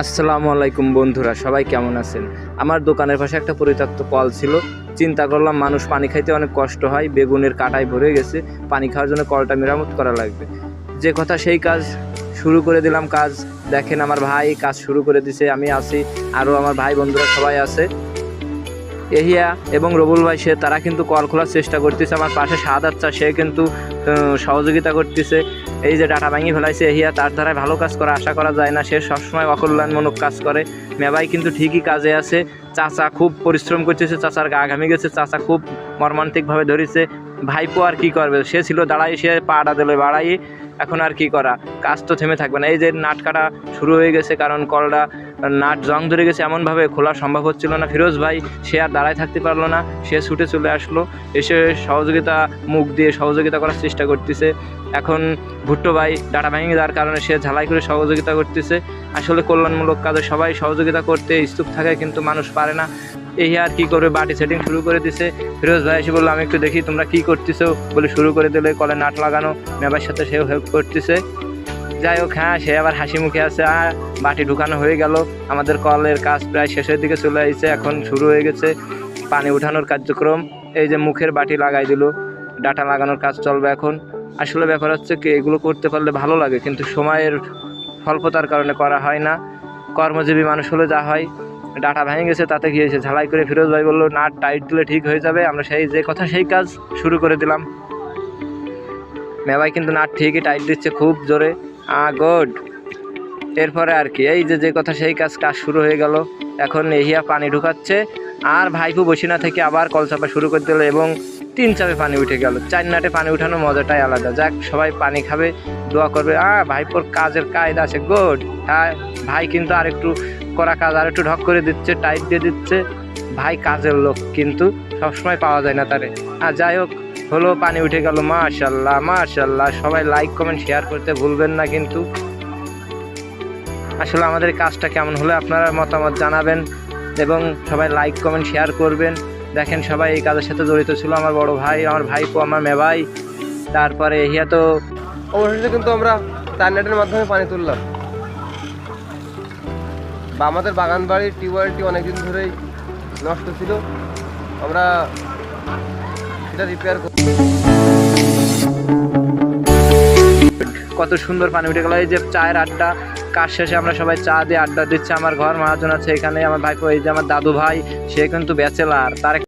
আসসালামু আলাইকুম বন্ধুরা, সবাই কেমন আছেন? আমার দোকানের পাশে একটা পরিত্যক্ত কল ছিল। চিন্তা করলাম মানুষ পানি খাইতে অনেক কষ্ট হয়, বেগুনের কাঁটায় ভরে গেছে, পানি খাওয়ার জন্য কলটা মেরামত করা লাগবে। যে কথা সেই কাজ শুরু করে দিলাম। কাজ দেখেন, আমার ভাই কাজ শুরু করে দিছে, আমি আছি, আরও আমার ভাই বন্ধুরা সবাই আছে। এহিয়া এবং রবুল ভাই তারা কিন্তু কল খোলার চেষ্টা করতেছে। আমার পাশে শাহাদাত চা, সে কিন্তু সহযোগিতা করতেছে। এই যে ডাটা ভাঙি ফেলাইছে এহিয়া, তার দ্বারাই ভালো কাজ করা আশা করা যায় না, সে সবসময় অকল্যাণমূলক কাজ করে। মেবাই কিন্তু ঠিকই কাজে আছে। চাচা খুব পরিশ্রম করতেছে, চাচার গা ঘামে গেছে, চাচা খুব মর্মান্তিকভাবে ধরেছে। ভাইপো আর কি করবে, সে ছিল দাঁড়াই, সে পাটা দিল বাড়াই, এখন আর কি করা, কাজ তো থেমে থাকবে না। এই যে নাট কাটা শুরু হয়ে গেছে, কারণ কলটা নাট জং ধরে গেছে, এমনভাবে খোলা সম্ভব হচ্ছিল না। ফিরোজ ভাই সে আর দাঁড়ায় থাকতে পারলো না, সে ছুটে চলে আসলো, এসে সহযোগিতা মুখ দিয়ে সহযোগিতা করার চেষ্টা করতেছে। এখন ভুট্টো ভাই ডাটা ভেঙে যাওয়ার কারণে সে ঝালাই করে সহযোগিতা করতেছে। আসলে কল্যাণমূলক কাজে সবাই সহযোগিতা করতে ইচ্ছুক থাকে, কিন্তু মানুষ পারে না। এই আর কি করবে, বাটি সেটিং শুরু করে দিছে। ফিরোজ ভাই এসে বললো, আমি একটু দেখি তোমরা কি করতেছো বলে শুরু করে দিলে। কলে নাট লাগানো, মেবার সাথে সেও হেল্প করতেছে। যাই হোক, হ্যাঁ, সে আবার হাসি মুখে আছে। আর বাটি ঢুকানো হয়ে গেল, আমাদের কলের কাজ প্রায় শেষের দিকে চলে আসছে। এখন শুরু হয়ে গেছে পানি উঠানোর কার্যক্রম। এই যে মুখের বাটি লাগাই দিল, ডাটা লাগানোর কাজ চলবে এখন। আসলে ব্যাপার হচ্ছে কি, এগুলো করতে পারলে ভালো লাগে, কিন্তু সময়ের স্বল্পতার কারণে করা হয় না। কর্মজীবী মানুষ হলে যা হয়। ডাটা ভেঙে গেছে, তাতে গিয়েছে ঝালাই করে। ফিরোজ ভাই বললো নাট টাইট দিলে ঠিক হয়ে যাবে। আমরা সেই যে কথা সেই কাজ শুরু করে দিলাম। মেবাই কিন্তু নাট ঠিকই টাইট দিচ্ছে খুব জোরে। গুড। এরপরে আর কি, এই যে কথা সেই কাজ শুরু হয়ে গেল। এখন এহিয়া পানি ঢুকাচ্ছে, আর ভাইপু বসে না থেকে আবার কল চাপা শুরু করে দিল, এবং 3 চাপে পানি উঠে গেল। 4 নাটে পানি উঠানোর মজাটাই আলাদা। যাক, সবাই পানি খাবে, দোয়া করবে। ভাইপোর কাজের কায়দা আছে, গুড। হ্যাঁ, ভাই কিন্তু আর একটু করা কাজ আর একটু ঢক করে দিচ্ছে, টাইট দিয়ে দিচ্ছে। ভাই কাজের লোক, কিন্তু সবসময় পাওয়া যায় না তারে। যাই হোক, হলো, পানি উঠে গেল। মাশাল্লাহ মাশাল্লাহ। সবাই লাইক কমেন্ট শেয়ার করতে ভুলবেন না কিন্তু। আসলে আমাদের কাজটা কেমন হলে আপনারা মতামত জানাবেন, এবং সবাই লাইক কমেন্ট শেয়ার করবেন। দেখেন, সবাই এই কাজের সাথে জড়িত ছিল। আমার বড় ভাই, আমার ভাইপো, আমার মেভাই, তারপরে এহিয়া। তো অবশেষে কিন্তু আমরা 4 নেটের মাধ্যমে পানি তুললাম। বা আমাদের বাগান বাড়ির টিউবওয়েলটি অনেকদিন ধরেই নষ্ট ছিল, আমরা সেটা রিপেয়ার করি। কত সুন্দর পানি উঠে গেল। এই যে চায়ের আড্ডা, কাজ শেষে আমরা সবাই চা দিয়ে আড্ডা দিচ্ছি। আমার ঘর মহাজন আছে এখানে, আমার ভাইপো, এই যে আমার দাদু ভাই, সে কিন্তু ব্যাচেলার, তার